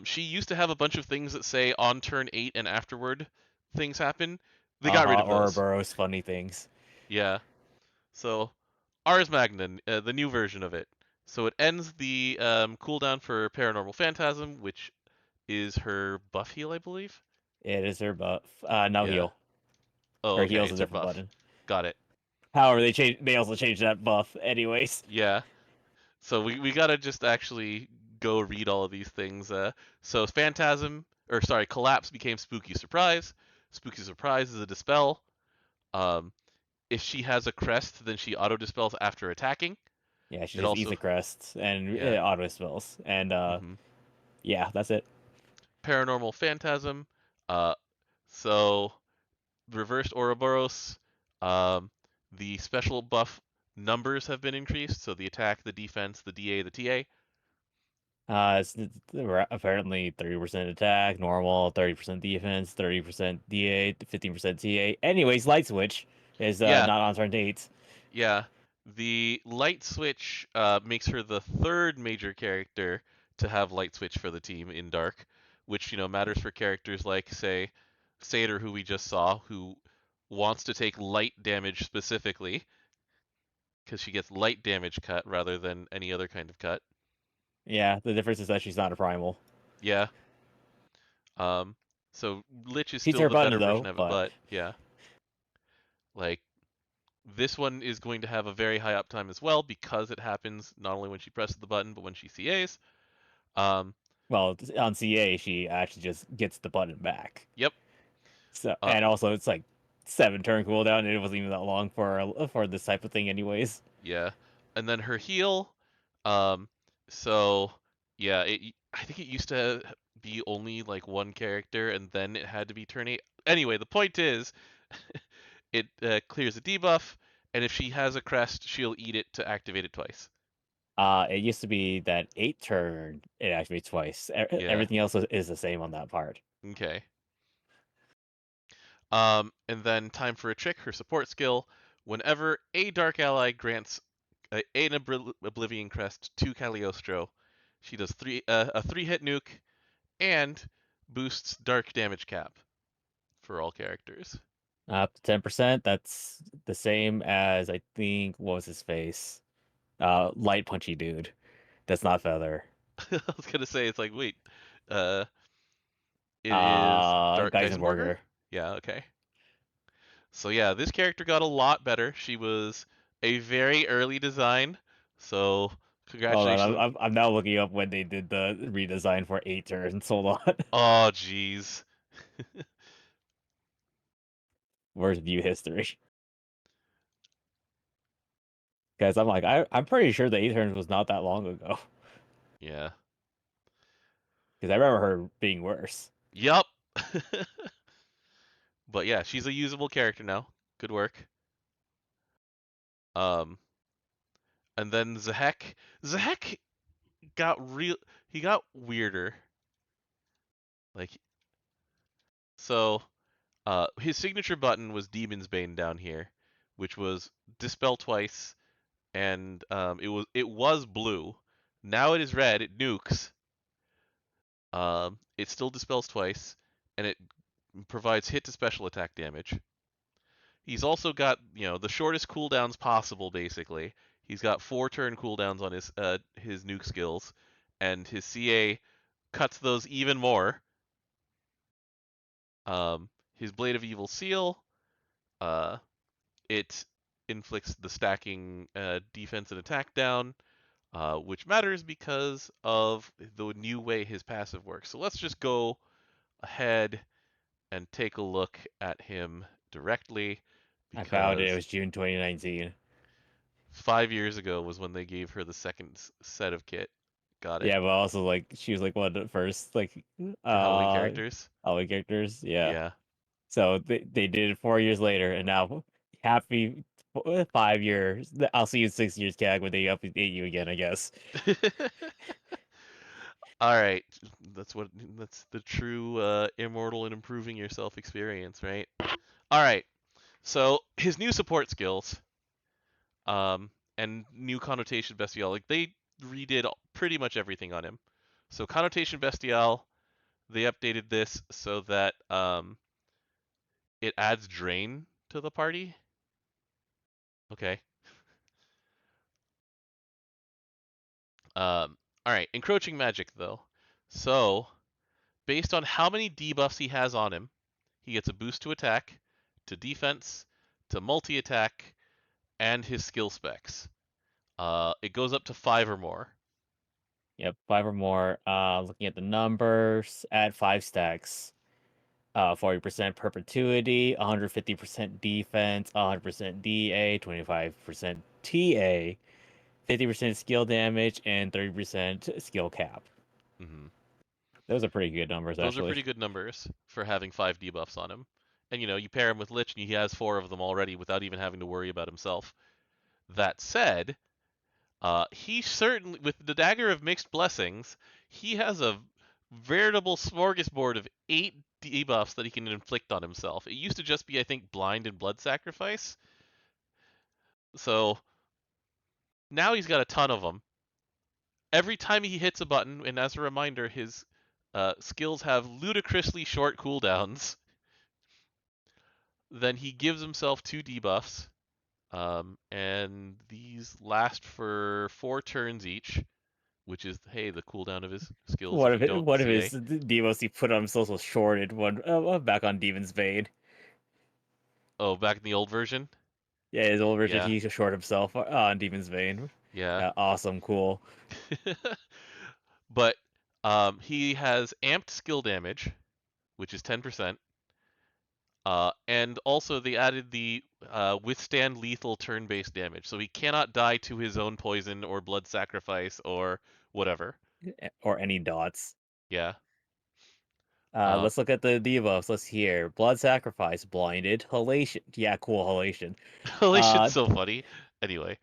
She used to have a bunch of things that say on turn 8 and afterward things happen. They got rid of those.
Ouroboros funny things.
Yeah. So, Ars Magna, the new version of it. So it ends the cooldown for Paranormal Phantasm, which is her buff heal, I believe.
It is her buff. No
Yeah.
heal.
Oh,
Her
okay,
heal's a
it's her
different
buff.
button.
Got it.
However, they also changed that buff anyways.
Yeah. So we gotta just actually go read all of these things. So Phantasm, or sorry, Collapse became Spooky Surprise. Spooky Surprise is a dispel. Um, if she has a crest, then she auto dispels after attacking.
Yeah, she
It
just eats
also,
the crests and
yeah.
auto spells. And
hmm
yeah, that's it.
Paranormal Phantasm. Uh, so reversed Ouroboros. Um, the special buff numbers have been increased. So the attack, the defense, the DA, the TA.
It's apparently 30% attack, normal, 30% defense, 30% DA, 15% TA. Anyways, light switch is
Yeah,
not on turn 8.
yeah. The light switch makes her the third major character to have light switch for the team in Dark, which matters for characters like, say, Satyr, who we just saw, who wants to take light damage specifically because she gets light damage cut rather than any other kind of cut.
Yeah, the difference is that she's not a primal.
Yeah. Um. So Lich is
She's
still
her
the
button
better version
though,
of it,
but
but yeah, like this one is going to have a very high uptime as well because it happens not only when she presses the button but when she CAs. Um.
well, on CA she actually just gets the button back.
Yep.
So
Uh.
and also it's like 7 turn cooldown, and it wasn't even that long for this type of thing, anyways.
Yeah. And then her heal. Um. So yeah, I think it used to be only like one character, and then it had to be turn 8. Anyway, the point is, it clears a debuff, and if she has a crest, she'll eat it to activate it twice.
It used to be that 8 turn it activates twice.
Yeah.
Everything else is the same on that part.
Okay. And then time for a trick, her support skill. Whenever a Dark Ally grants an Oblivion Crest to Cagliostro, she does a 3-hit nuke and boosts Dark damage cap for all characters.
Up to 10%. That's the same as I think what was his face? Light punchy dude. That's not Feather.
I was gonna say it's like wait, uh, it is Geisenberger.
Geisenberger.
Yeah, okay. So yeah, this character got a lot better. She was a very early design, so
Hold on,
congratulations.
I'm now looking up when they did the redesign for 8 turns. Hold on.
Oh, jeez.
Where's view history? Because I'm like, I'm pretty sure the 8 turns was not that long ago.
Yeah.
Because I remember her being worse.
Yup. But yeah, she's a usable character now. Good work. Um, and then Zahek. Zahek got real. He got weirder. Like so. His signature button was Demon's Bane down here, which was dispel twice, and it was blue. Now it is red. It nukes. It still dispels twice, and it provides hit to special attack damage. He's also got the shortest cooldowns possible. Basically, he's got 4 turn cooldowns on his nuke skills, and his CA cuts those even more. His Blade of Evil Seal, uh, it inflicts the stacking defense and attack down, which matters because of the new way his passive works. So let's just go ahead and take a look at him directly
I found it. It
because
was June 2019.
5 years ago was when they gave her the second set of kit. Got it.
Yeah, but also like she was like one of the first like
Halloween characters.
Halloween characters. Yeah.
Yeah.
So they did it 4 years later, and now happy 5 years. I'll see you in 6 years, CAG, when they update you again, I guess.
All right. That's the true immortal and improving yourself experience, right? All right. So his new support skills, and new connotation bestial, like they redid pretty much everything on him. So connotation bestial, they updated this so that it adds drain to the party. Okay. All right. Encroaching magic though. So based on how many debuffs he has on him, he gets a boost to attack, to defense, to multi attack, and his skill specs. It goes up to 5 or more.
Yep, 5 or more. Looking at the numbers, add 5 stacks. 40% perpetuity, 150% defense, 100% DA, 25% TA, 50% skill damage, and 30% skill cap.
Hmm.
Those are pretty good numbers,
Those are
actually.
pretty good numbers for having 5 debuffs on him. And you pair him with Lich, and he has 4 of them already without even having to worry about himself. That said, he certainly, with the Dagger of Mixed Blessings, he has a veritable smorgasbord of 8 debuffs that he can inflict on himself. It used to just be, I think, Blind and Blood Sacrifice. So now he's got a ton of them. Every time he hits a button, and as a reminder, his skills have ludicrously short cooldowns. Then he gives himself 2 debuffs, and these last for 4 turns each, which is, hey, the cooldown of his skills if you don't
One of
CA.
his Devos he put on himself was shorted one back on Demon's Bane.
Oh, back in the old version?
Yeah, his old version
Yeah,
he short himself on Demon's Bane.
yeah.
Yeah, awesome, cool.
But he has amped skill damage, which is 10%. And also they added the withstand lethal turn-based damage, so he cannot die to his own poison or blood sacrifice or whatever.
Or any dots.
Yeah. Uh,
Let's look at the debuffs. Let's hear Blood Sacrifice, Blinded, Halation. Yeah, cool, Halation.
Halation's
Uh,
so funny. Anyway,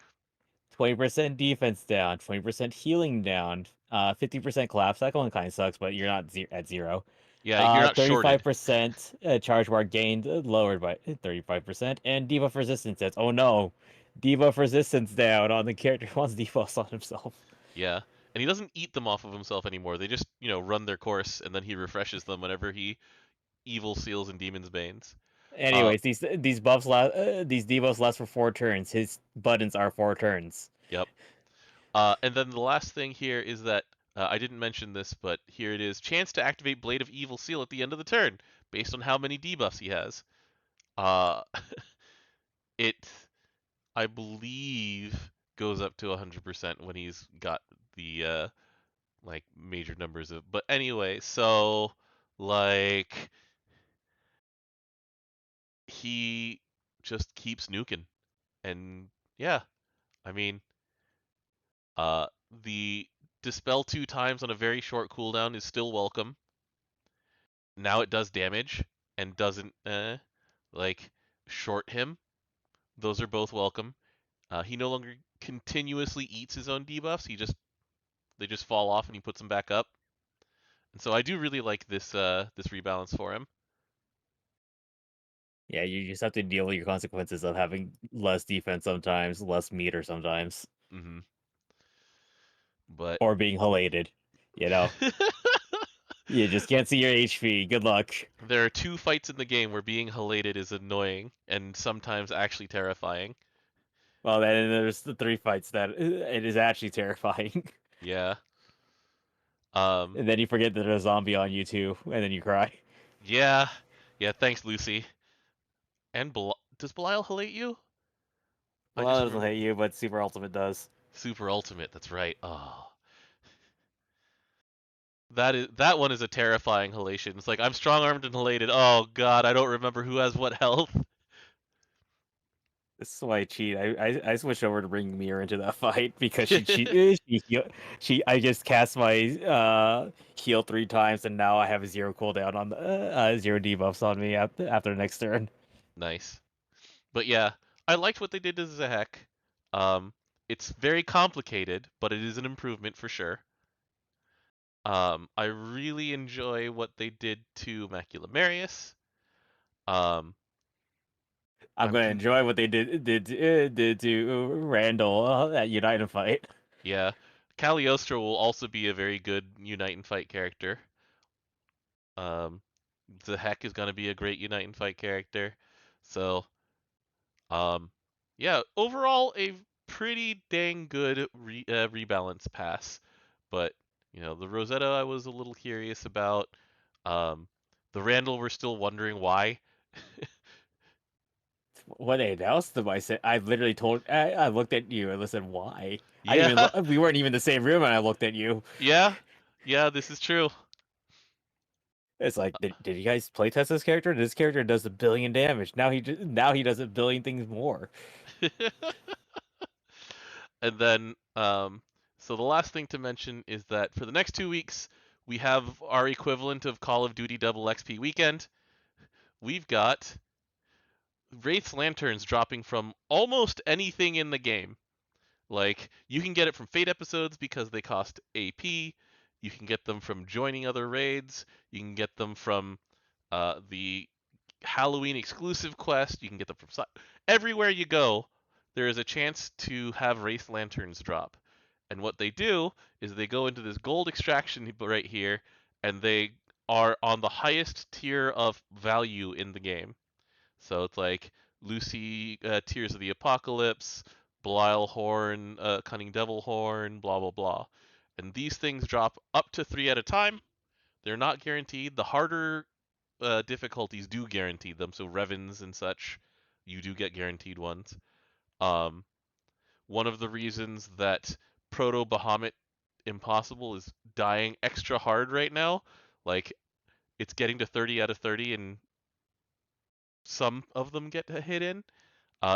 20% defense down, 20% healing down, 50% collapse. That one kind of sucks, but you're not at zero.
yeah, you're not shorted.
35% charge bar gained, lowered by 35%, and debuff resistance sets. Oh no, debuff resistance down on the character who wants debuffs on himself.
Yeah. And he doesn't eat them off of himself anymore. They just, run their course, and then he refreshes them whenever he evil seals and demon's banes. Uh,
Anyways, these debuffs last for 4 turns. His buttons are 4 turns.
yep. And then the last thing here is that I didn't mention this, but here it is: chance to activate Blade of Evil Seal at the end of the turn, based on how many debuffs he has. Uh, it, I believe, goes up to 100% when he's got the like major numbers of. But anyway, so like he just keeps nuking, and yeah, I mean, uh, the dispel 2 times on a very short cooldown is still welcome. Now it does damage and doesn't like short him. Those are both welcome. He no longer continuously eats his own debuffs. They just fall off and he puts them back up. And so I do really like this rebalance for him.
Yeah, you just have to deal with your consequences of having less defense sometimes, less meter sometimes,
Hmm. But
or being halated. You know, you just can't see your HP. Good luck.
there are 2 fights in the game where being halated is annoying and sometimes actually terrifying.
Well, then there's the 3 fights that it is actually terrifying.
Yeah. Um.
And then you forget that there's a zombie on you too, and then you cry.
Yeah. Yeah. Thanks, Lucy. And does Belial halate you? I
Well,
just
it doesn't
remember
hit you, but Super Ultimate does.
Super Ultimate. That's right. Oh, that one is a terrifying halation. It's like I'm strong armed and halated. Oh God, I don't remember who has what health.
This is why I cheat. I switched over to bring Mir into that fight because she cheat. I just cast my heal 3 times and now I have a 0 cooldown on the 0 debuffs on me after the next turn.
Nice. But yeah, I liked what they did to Zahek. Um, it's very complicated, but it is an improvement for sure. I really enjoy what they did to Macula Marius. Um,
I'm
I'm
gonna
con-
enjoy what they did to Randall at United Fight.
yeah, Cagliostro will also be a very good Unite and Fight character. Um, Zahek is gonna be a great Unite and Fight character. So, um, yeah, overall a pretty dang good rebalance pass. But the Rosetta I was a little curious about. Um, the Randall we're still wondering why.
When they announced them, I literally I looked at you and listened, why? I didn't even
Yeah,
we weren't even in the same room, and I looked at you.
yeah, yeah. This is true.
It's like, did you guys playtest this character? This character does 1 billion damage. Now he does 1 billion things more.
And then, so the last thing to mention is that for the next 2 weeks, we have our equivalent of Call of Duty Double XP Weekend. We've got Wraith's Lanterns dropping from almost anything in the game. Like, you can get it from Fate episodes because they cost AP. You can get them from joining other raids. You can get them from the Halloween exclusive quest. You can get them from everywhere you go. There is a chance to have Wraith Lanterns drop. And what they do is they go into this gold extraction right here, and they are on the highest tier of value in the game. So it's like Lucy, Tears of the Apocalypse, Belial Horn, Cunning Devil Horn, blah blah blah. And these things drop up to 3 at a time. They're not guaranteed. The harder difficulties do guarantee them. So Revens and such, you do get guaranteed ones. Um, One of the reasons that Proto Bahamut Impossible is dying extra hard right now, like it's getting to 30 out of 30 and some of them get a hit in,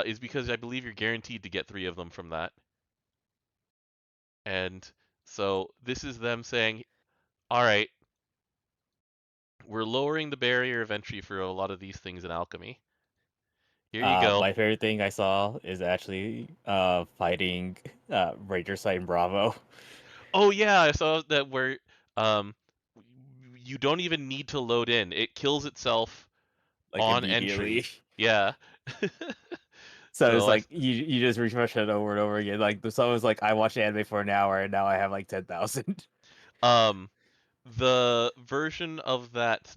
is because I believe you're guaranteed to get 3 of them from that. And so this is them saying, all right, we're lowering the barrier of entry for a lot of these things in alchemy. Here you go.
My favorite thing I saw is actually fighting Ranger Site Bravo.
Oh yeah, I saw that where um, you don't even need to load in. It kills itself
Like
on
immediately.
entry. Yeah.
So it's
So
like you just refresh it over and over again. Like so was like I watched anime for an hour and now I have like 10,000.
um the version of that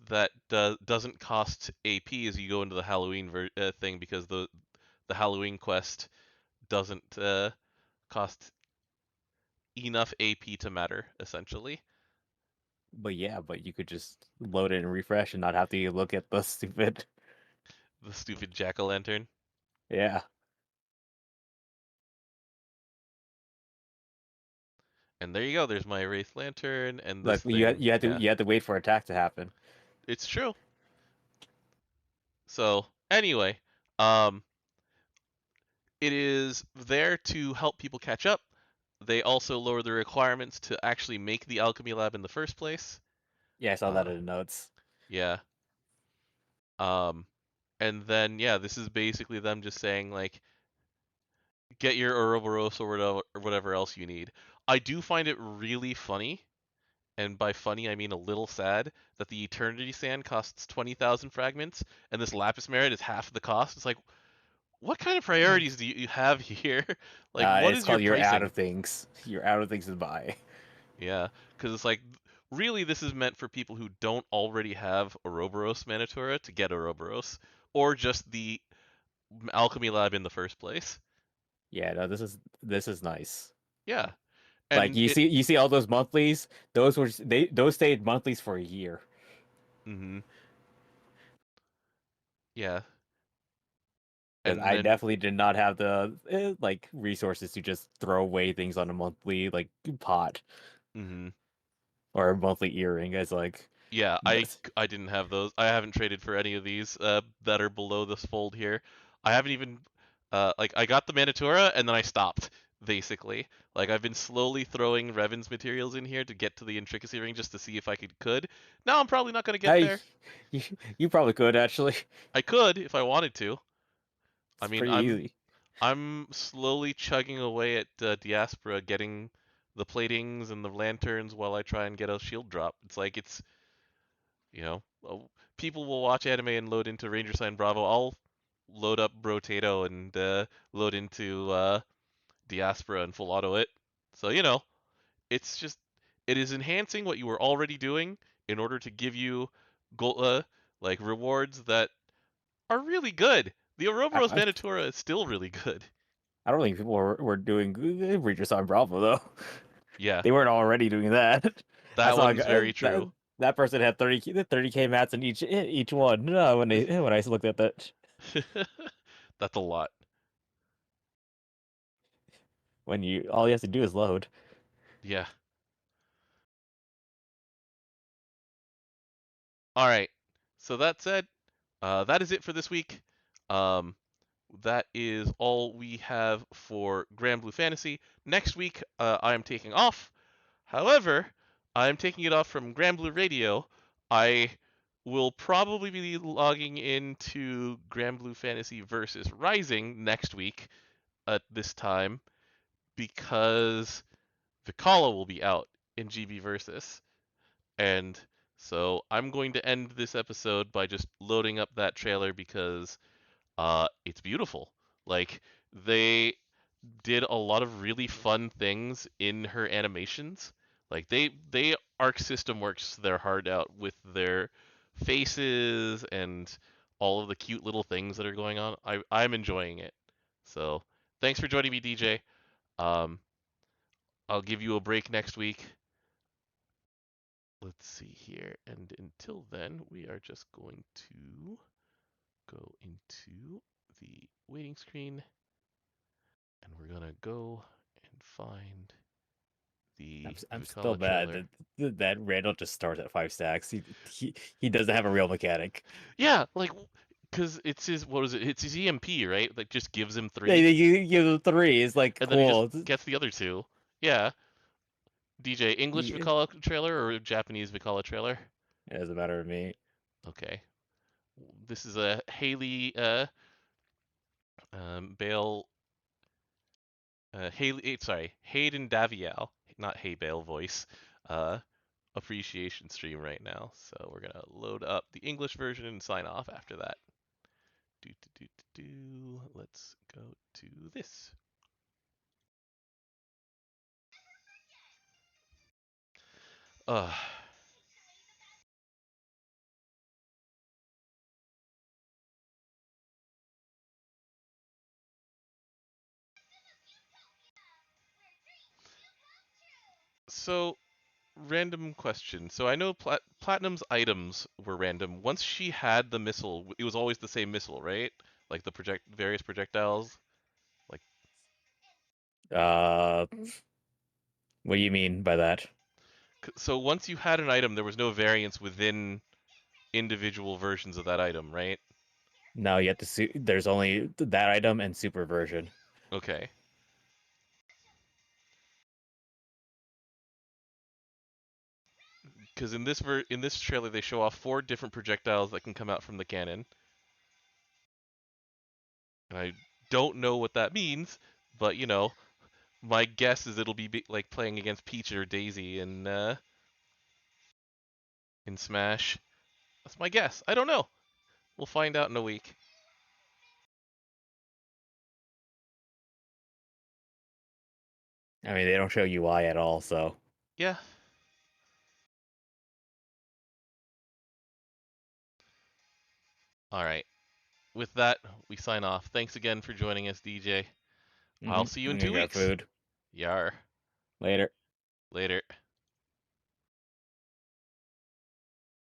doesn't cost AP as you go into the Halloween thing because the Halloween quest doesn't cost enough AP to matter essentially.
But yeah, but you could just load it and refresh and not have to look at the stupid.
The stupid jack-o'-lantern.
Yeah,
And there you go. There's my Wraith Lantern and this
like
thing. Yeah,
you had to wait for attack to happen.
it's true. So anyway, um, it is there to help people catch up. They also lower the requirements to actually make the alchemy lab in the first place.
Yeah, I saw that
Uh,
in the notes.
yeah. Um, and then yeah, this is basically them just saying like, get your Ouroboros or whatever else you need. I do find it really funny, and by funny I mean a little sad, that the Eternity Sand costs 20,000 fragments, and this Lapis Merit is half the cost. It's like, what kind of priorities do you have here? Like, what
It's
is your
called you're out
pricing?
of things. You're out of things to buy.
Yeah, because it's like, really, this is meant for people who don't already have Ouroboros Manitura to get Ouroboros, or just the Alchemy Lab in the first place.
Yeah, no, this is nice.
Yeah,
Like
and it.
you see all those monthlies. Those stayed monthlies for a year.
Mhm. Yeah,
Because
and
I
then.
definitely did not have the like resources to just throw away things on a monthly like pot
Mhm.
or a monthly earring. It's like
Yeah, I
that's
I didn't have those. I haven't traded for any of these that are below this fold here. I haven't even like I got the Manitura and then I stopped basically. Like I've been slowly throwing Revan's materials in here to get to the intricacy ring just to see if I could. Now I'm probably not gonna get
hey,
there.
you, you probably could actually.
I could if I wanted to. I
It's
mean,
pretty
I'm
easy.
I'm slowly chugging away at Diaspora, getting the platings and the lanterns while I try and get a shield drop. It's like you know, people will watch anime and load into Ranger Sign Bravo. I'll load up Brotato and load into Diaspora and full auto it. So it's just it is enhancing what you were already doing in order to give you gold, like rewards that are really good. The
I,
Ouroboros
I,
Manitura is still really good.
I don't think people were doing Regis on Bravo though.
Yeah,
They weren't already doing that. I
that
saw a
one's
guy
very true.
that person had 30K mats in each one. When I looked at that,
That's a lot.
when you all you have to do is load.
Yeah. All right. So that said, that is it for this week. Um, that is all we have for Granblue Fantasy. Next week, I am taking off. However, I am taking it off from Granblue Radio. I we'll probably be logging into Granblue Fantasy versus Rising next week at this time because Vicala will be out in GB versus. And so I'm going to end this episode by just loading up that trailer because it's beautiful. Like they did a lot of really fun things in her animations. Like they Arc System works their heart out with their faces and all of the cute little things that are going on. I'm enjoying it. So thanks for joining me, DJ. Um, I'll give you a break next week. Let's see here. And until then, we are just going to go into the waiting screen and we're gonna go and find
I'm
the
I'm still
Vicala
mad
trailer.
that Randall just starts at 5 stacks. He doesn't have a real mechanic.
Yeah, like because it's his what is it? It's his EMP, right? Like just gives him
They
three,
you give him three. It's like
and then he just
cool.
gets the other two. Yeah. DJ, English
It
Vicala trailer or Japanese Vicala trailer?
doesn't matter to me.
Okay. This is a Haley Bale sorry, Hayden Davial, not Hay Bale voice. Uh appreciation stream right now. So we're gonna load up the English version and sign off after that. Do do do do do. Let's go to this. Uh so random question. So I know Platinum's items were random. Once she had the missile, it was always the same missile, right? Like the various projectiles. Like
Uh, what do you mean by that?
so once you had an item, there was no variance within individual versions of that item, right?
No, you have to see. There's only that item and super version.
Okay. Because in this trailer they show off four different projectiles that can come out from the cannon, and I don't know what that means, but my guess is it'll be like playing against Peach or Daisy in Smash. That's my guess. I don't know. We'll find out in a week.
I mean, they don't show UI at all, so.
Yeah. All right. With that, we sign off. Thanks again for joining us, DJ. I'll see you in
I'm gonna
2
grab
weeks.
food
Yar.
later.
Later.